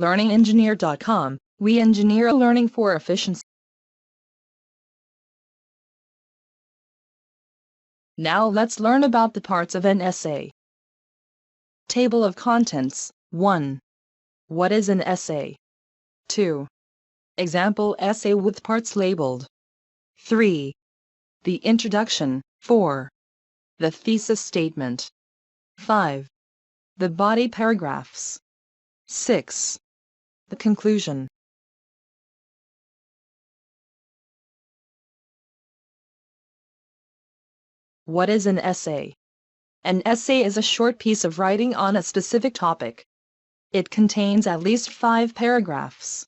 LearningEngineer.com, we engineer learning for efficiency. Now let's learn about the parts of an essay. Table of Contents. 1. What is an essay? 2. Example essay with parts labeled. 3. The introduction. 4. The thesis statement. 5. The body paragraphs. 6. The conclusion. What is an essay? An essay is a short piece of writing on a specific topic. It contains at least 5 paragraphs.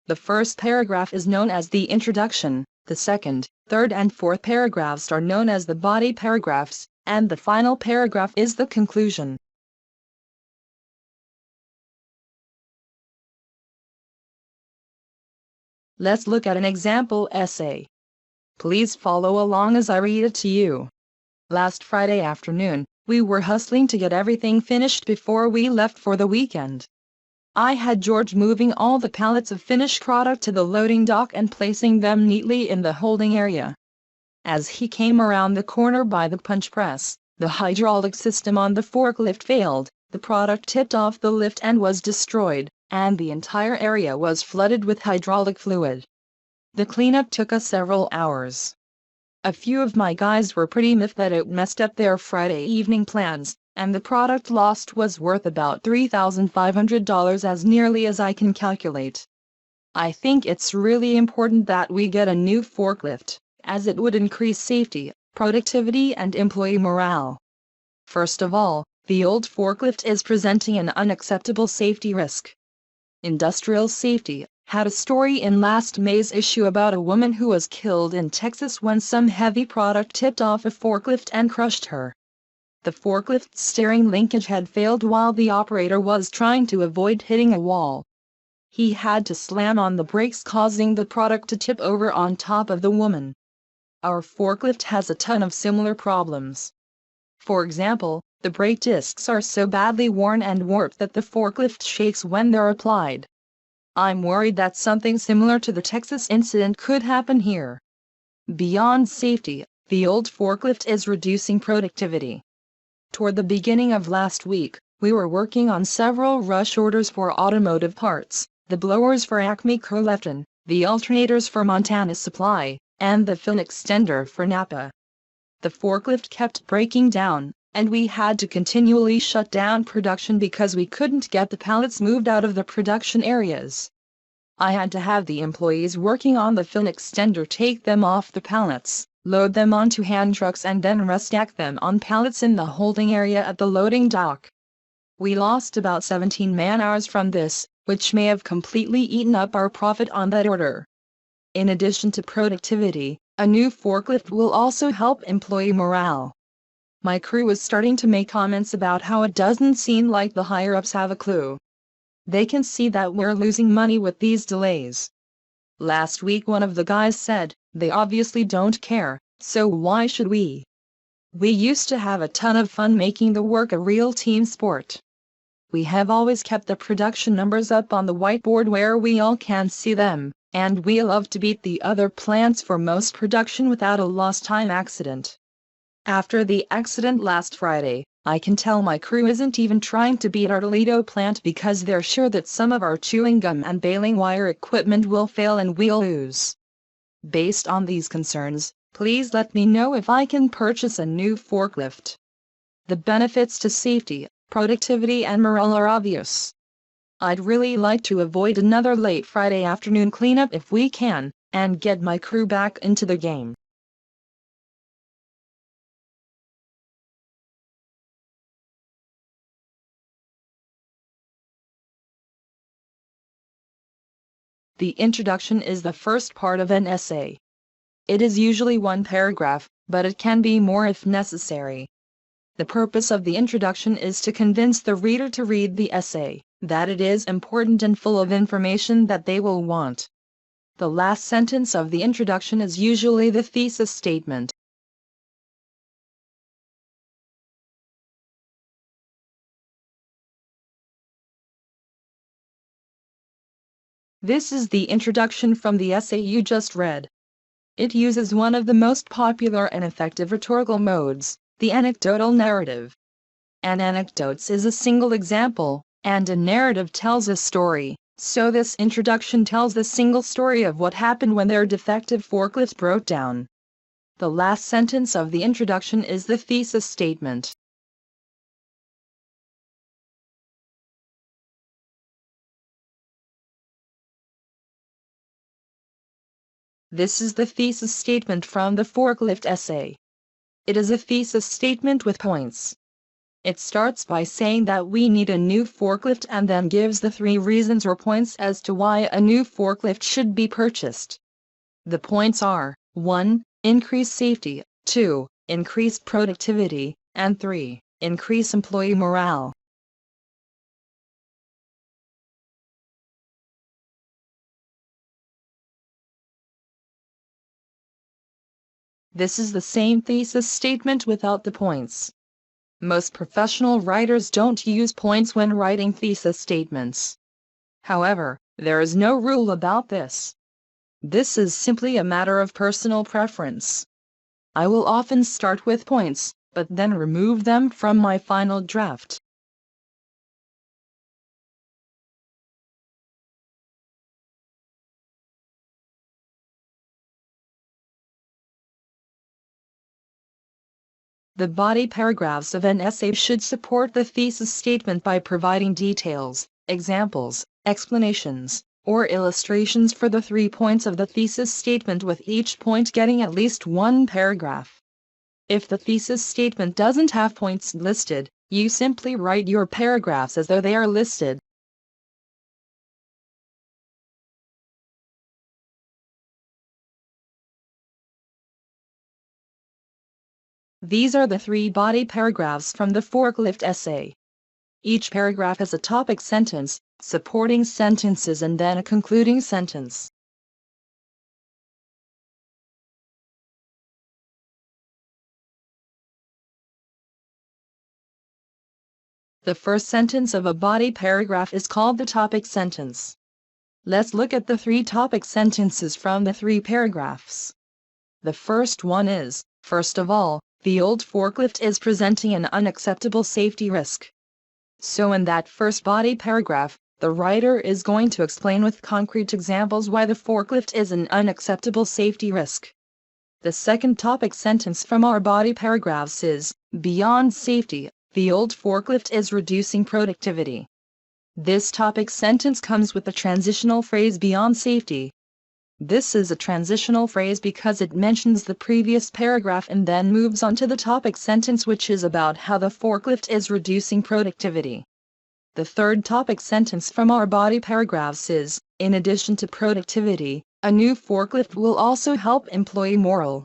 The first paragraph is known as the introduction, the second, third and fourth paragraphs are known as the body paragraphs, and the final paragraph is the conclusion. Let's look at an example essay. Please follow along as I read it to you. Last Friday afternoon, we were hustling to get everything finished before we left for the weekend. I had George moving all the pallets of finished product to the loading dock and placing them neatly in the holding area. As he came around the corner by the punch press, the hydraulic system on the forklift failed, the product tipped off the lift and was destroyed, and the entire area was flooded with hydraulic fluid. The cleanup took us several hours. A few of my guys were pretty miffed that it messed up their Friday evening plans, and the product lost was worth about $3,500 as nearly as I can calculate. I think it's really important that we get a new forklift, as it would increase safety, productivity and employee morale. First of all, the old forklift is presenting an unacceptable safety risk. Industrial Safety had a story in last May's issue about a woman who was killed in Texas when some heavy product tipped off a forklift and crushed her. The forklift's steering linkage had failed while the operator was trying to avoid hitting a wall. He had to slam on the brakes, causing the product to tip over on top of the woman. Our forklift has a ton of similar problems. For example, the brake discs are so badly worn and warped that the forklift shakes when they're applied. I'm worried that something similar to the Texas incident could happen here. Beyond safety, the old forklift is reducing productivity. Toward the beginning of last week, we were working on several rush orders for automotive parts, the blowers for Acme Curlefton, the alternators for Montana Supply, and the fin extender for Napa. The forklift kept breaking down, and we had to continually shut down production because we couldn't get the pallets moved out of the production areas. I had to have the employees working on the fin extender take them off the pallets, load them onto hand trucks and then restack them on pallets in the holding area at the loading dock. We lost about 17 man-hours from this, which may have completely eaten up our profit on that order. In addition to productivity, a new forklift will also help employee morale. My crew was starting to make comments about how it doesn't seem like the higher-ups have a clue. They can see that we're losing money with these delays. Last week one of the guys said, "They obviously don't care, so why should we?" We used to have a ton of fun making the work a real team sport. We have always kept the production numbers up on the whiteboard where we all can see them, and we love to beat the other plants for most production without a lost time accident. After the accident last Friday, I can tell my crew isn't even trying to beat our Toledo plant because they're sure that some of our chewing gum and baling wire equipment will fail and we'll lose. Based on these concerns, please let me know if I can purchase a new forklift. The benefits to safety, productivity and morale are obvious. I'd really like to avoid another late Friday afternoon cleanup if we can, and get my crew back into the game. The introduction is the first part of an essay. It is usually one paragraph, but it can be more if necessary. The purpose of the introduction is to convince the reader to read the essay, that it is important and full of information that they will want. The last sentence of the introduction is usually the thesis statement. This is the introduction from the essay you just read. It uses one of the most popular and effective rhetorical modes, the anecdotal narrative. An anecdote is a single example, and a narrative tells a story, so this introduction tells the single story of what happened when their defective forklift broke down. The last sentence of the introduction is the thesis statement. This is the thesis statement from the forklift essay. It is a thesis statement with points. It starts by saying that we need a new forklift and then gives the 3 reasons or points as to why a new forklift should be purchased. The points are 1. Increase safety, 2. Increase productivity, and 3. Increase employee morale. This is the same thesis statement without the points. Most professional writers don't use points when writing thesis statements. However, there is no rule about this. This is simply a matter of personal preference. I will often start with points, but then remove them from my final draft. The body paragraphs of an essay should support the thesis statement by providing details, examples, explanations, or illustrations for the 3 points of the thesis statement, with each point getting at least 1 paragraph. If the thesis statement doesn't have points listed, you simply write your paragraphs as though they are listed. These are the 3 body paragraphs from the forklift essay. Each paragraph has a topic sentence, supporting sentences, and then a concluding sentence. The first sentence of a body paragraph is called the topic sentence. Let's look at the 3 topic sentences from the 3 paragraphs. The first one is, first of all, the old forklift is presenting an unacceptable safety risk. So in that first body paragraph, the writer is going to explain with concrete examples why the forklift is an unacceptable safety risk. The second topic sentence from our body paragraphs is, beyond safety, the old forklift is reducing productivity. This topic sentence comes with the transitional phrase beyond safety. This is a transitional phrase because it mentions the previous paragraph and then moves on to the topic sentence, which is about how the forklift is reducing productivity. The third topic sentence from our body paragraphs is, in addition to productivity, a new forklift will also help employee morale.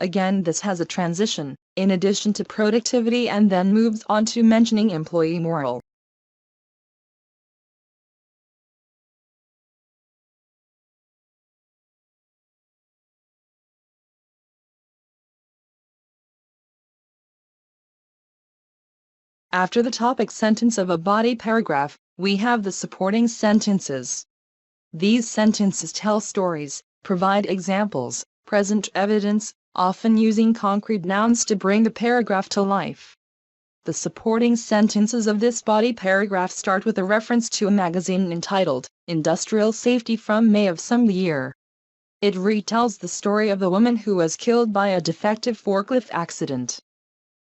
Again, this has a transition, in addition to productivity, and then moves on to mentioning employee morale. After the topic sentence of a body paragraph, we have the supporting sentences. These sentences tell stories, provide examples, present evidence, often using concrete nouns to bring the paragraph to life. The supporting sentences of this body paragraph start with a reference to a magazine entitled Industrial Safety from May of some year. It retells the story of the woman who was killed by a defective forklift accident.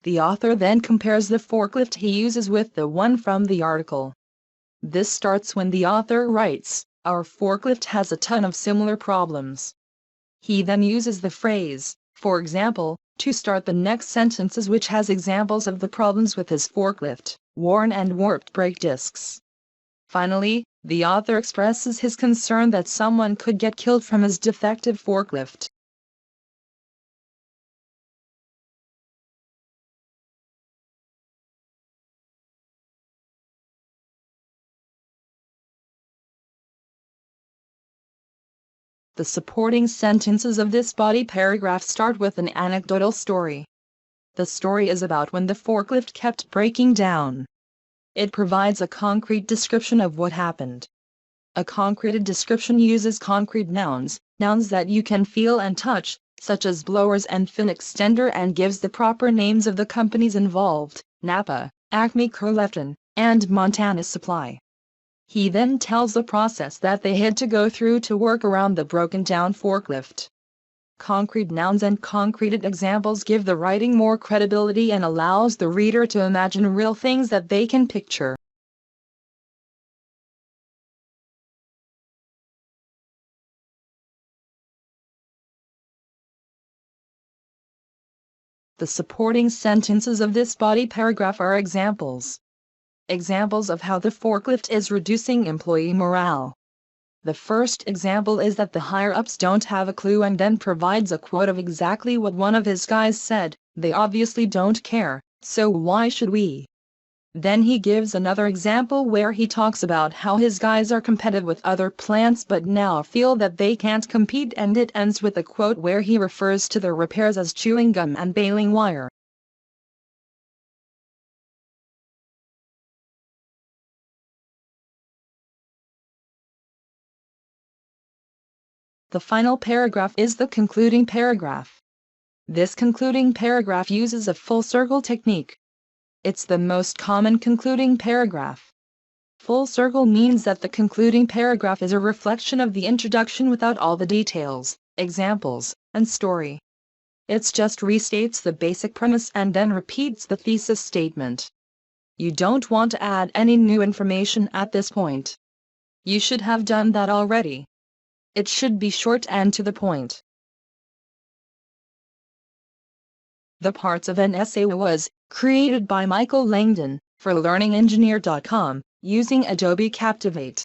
The author then compares the forklift he uses with the one from the article. This starts when the author writes, "Our forklift has a ton of similar problems." He then uses the phrase, "for example," to start the next sentences, which has examples of the problems with his forklift: worn and warped brake discs. Finally, the author expresses his concern that someone could get killed from his defective forklift. The supporting sentences of this body paragraph start with an anecdotal story. The story is about when the forklift kept breaking down. It provides a concrete description of what happened. A concreted description uses concrete nouns, nouns that you can feel and touch, such as blowers and fin extender, and gives the proper names of the companies involved: Napa, Acme Curlefton, and Montana Supply. He then tells the process that they had to go through to work around the broken-down forklift. Concrete nouns and concreted examples give the writing more credibility and allows the reader to imagine real things that they can picture. The supporting sentences of this body paragraph are examples. Examples of how the forklift is reducing employee morale. The first example is that the higher-ups don't have a clue, and then provides a quote of exactly what one of his guys said: "They obviously don't care, so why should we?" Then he gives another example where he talks about how his guys are competitive with other plants but now feel that they can't compete, and it ends with a quote where he refers to their repairs as chewing gum and baling wire. The final paragraph is the concluding paragraph. This concluding paragraph uses a full circle technique. It's the most common concluding paragraph. Full circle means that the concluding paragraph is a reflection of the introduction without all the details, examples, and story. It just restates the basic premise and then repeats the thesis statement. You don't want to add any new information at this point. You should have done that already. It should be short and to the point. The Parts of an Essay was created by Michael Langdon for LearningEngineer.com using Adobe Captivate.